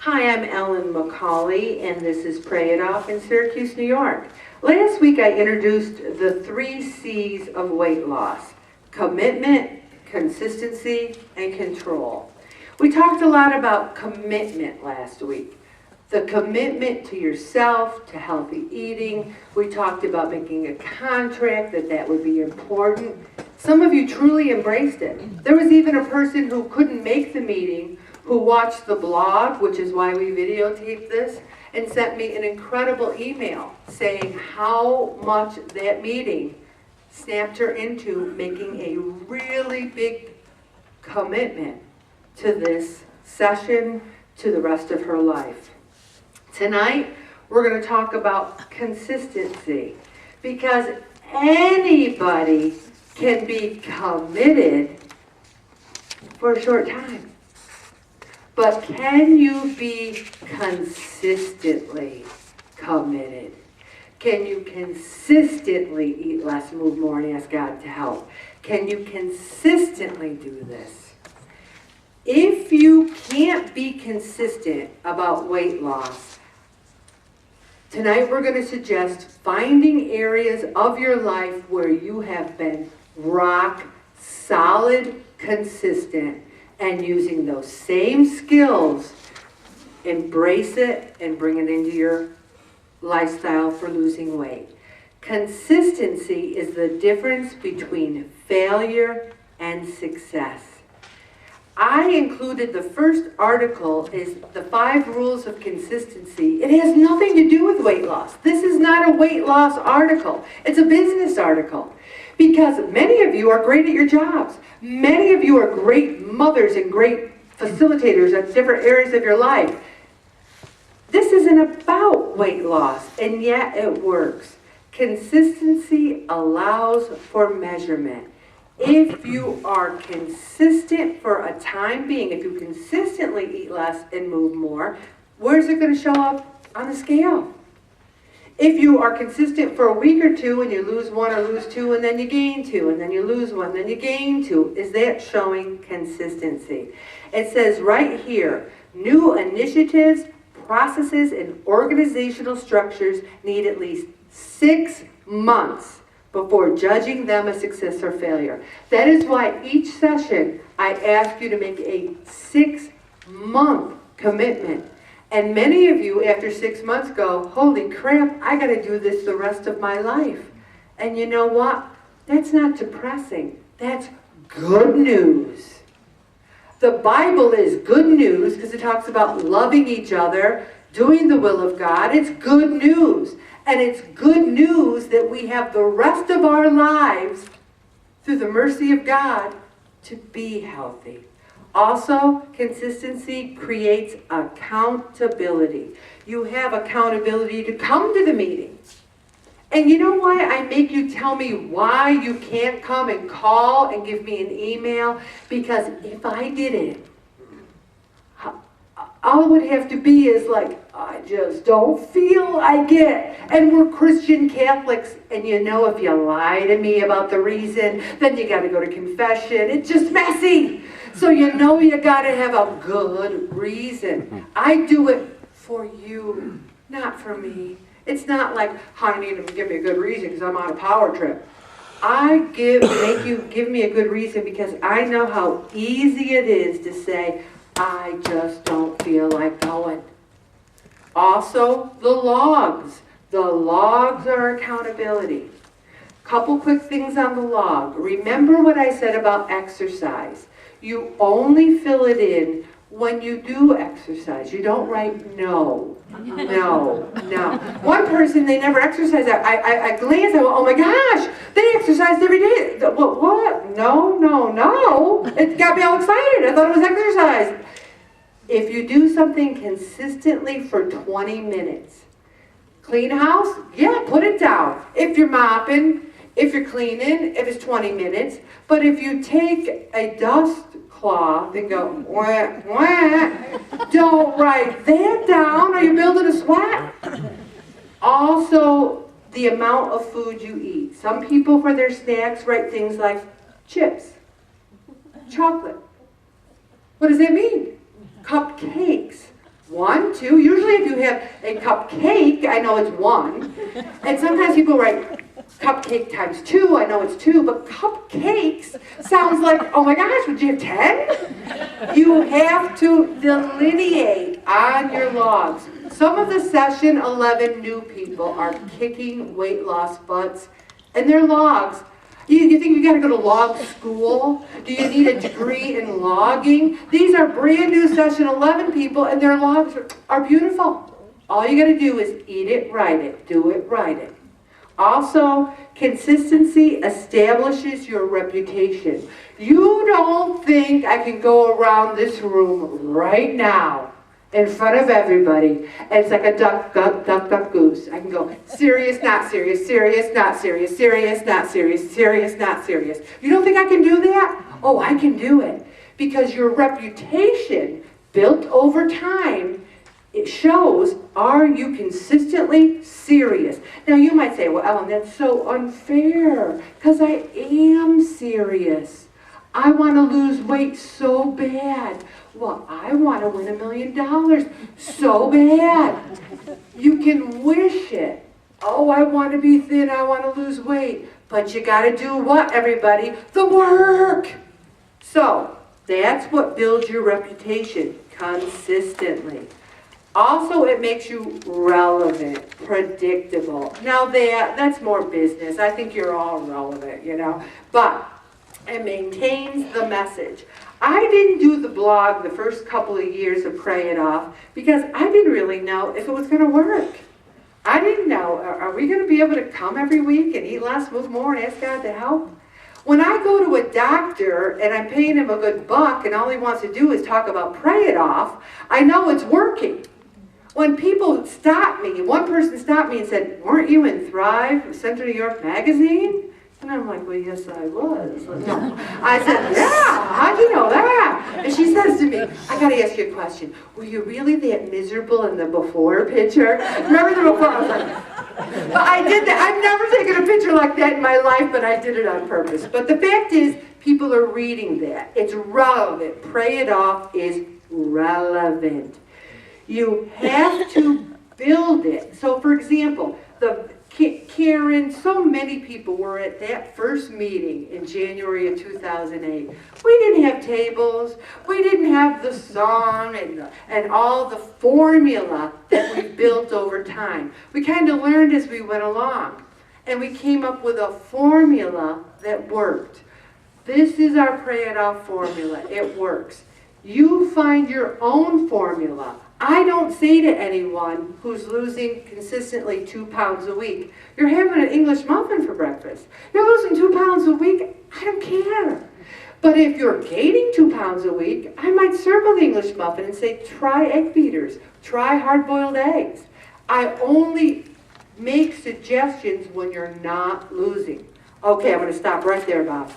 Hi, I'm Ellen McCauley, and this is Pray It Off in Syracuse, New York. Last week I introduced the 3 C's of weight loss: commitment, consistency, and control. We talked a lot about commitment last week. The commitment to yourself, to healthy eating. We talked about making a contract, that would be important. Some of you truly embraced it. There was even a person who couldn't make the meeting who watched the blog, which is why we videotaped this, and sent me an incredible email saying how much that meeting snapped her into making a really big commitment to this session, to the rest of her life. Tonight, we're going to talk about consistency, because anybody can be committed for a short time. But can you be consistently committed? Can you consistently eat less, move more, and ask God to help? Can you consistently do this? If you can't be consistent about weight loss, tonight we're going to suggest finding areas of your life where you have been rock solid consistent, and using those same skills, embrace it and bring it into your lifestyle for losing weight. Consistency is the difference between failure and success. I included the first article is the 5 rules of consistency. It has nothing to do with weight loss. This is not a weight loss article. It's a business article. Because many of you are great at your jobs. Many of you are great mothers and great facilitators at different areas of your life. This isn't about weight loss, and yet it works. Consistency allows for measurement. If you are consistent for a time being, if you consistently eat less and move more, where's it going to show up on the scale? If you are consistent for a week or two and you lose 1 or lose 2 and then you gain 2 and then you lose 1, then you gain 2, is that showing consistency? It says right here, new initiatives, processes, and organizational structures need at least 6 months before judging them a success or failure. That is why each session I ask you to make a 6-month commitment. And many of you, after 6 months, go, holy crap, I got to do this the rest of my life. And you know what? That's not depressing. That's good news. The Bible is good news because it talks about loving each other, doing the will of God. It's good news. And it's good news that we have the rest of our lives, through the mercy of God, to be healthy. Also, consistency creates accountability. You have accountability to come to the meeting. And you know why I make you tell me why you can't come and call and give me an email? Because if I did it, all it would have to be is like, I just don't feel like it. And we're Christian Catholics, and you know if you lie to me about the reason, then you got to go to confession. It's just messy. So you know you got to have a good reason. I do it for you, not for me. It's not like, I need him to give me a good reason because I'm on a power trip. I make you give me a good reason because I know how easy it is to say, I just don't feel like going. Also, the logs. The logs are accountability. Couple quick things on the log. Remember what I said about exercise. You only fill it in when you do exercise. You don't write no. One person, they never exercised. I glanced, I went, oh my gosh, they exercised every day. What? No. It got me all excited. I thought it was exercise. If you do something consistently for 20 minutes, clean house, yeah, put it down. If you're mopping, if you're cleaning, if it's 20 minutes. But if you take a dust cloth and go, wah, wah, don't write that down or you're building a sweat. Also, the amount of food you eat. Some people for their snacks write things like chips, chocolate. What does that mean? Cupcakes. 1, 2. Usually if you have a cupcake, I know it's 1. And sometimes people write cupcake times 2, I know it's 2, but cupcakes sounds like, oh my gosh, would you have 10? You have to delineate on your logs. Some of the session 11 new people are kicking weight loss butts, and their logs. You think you got to go to log school? Do you need a degree in logging? These are brand new session 11 people, and their logs are beautiful. All you got to do is eat it, write it, do it, write it. Also, consistency establishes your reputation. You don't think I can go around this room right now in front of everybody, and it's like a duck, goose. I can go serious, not serious, serious, not serious, serious, not serious, serious, not serious. You don't think I can do that? Oh, I can do it. Because your reputation built over time, it shows, are you consistently serious? Now you might say, well, Ellen, that's so unfair, because I am serious. I want to lose weight so bad. Well, I want to win $1 million so bad. You can wish it. Oh, I want to be thin, I want to lose weight. But you got to do what, everybody? The work. So, that's what builds your reputation consistently. Also, it makes you relevant, predictable. Now that's more business. I think you're all relevant, you know. But it maintains the message. I didn't do the blog the first couple of years of Pray It Off because I didn't really know if it was going to work. I didn't know, are we going to be able to come every week and eat less, move more, and ask God to help? When I go to a doctor and I'm paying him a good buck and all he wants to do is talk about Pray It Off, I know it's working. When people stop me, one person stopped me and said, weren't you in Thrive, Central New York Magazine? And I'm like, well, yes, I was. No. I said, yeah, how'd you know that? And she says to me, I got to ask you a question. Were you really that miserable in the before picture? Remember the before? I was like, but I did that. I've never taken a picture like that in my life, but I did it on purpose. But the fact is, people are reading that. It's relevant. Pray It Off is relevant. You have to build it. So, for example, Karen, so many people were at that first meeting in January of 2008. We didn't have tables. We didn't have the song and all the formula that we built over time. We kind of learned as we went along. And we came up with a formula that worked. This is our Pray It Off formula. It works. You find your own formula. I don't say to anyone who's losing consistently 2 pounds a week, you're having an English muffin for breakfast. You're losing 2 pounds a week, I don't care. But if you're gaining 2 pounds a week, I might circle the English muffin and say, try egg beaters, try hard-boiled eggs. I only make suggestions when you're not losing. Okay, I'm going to stop right there, Bob.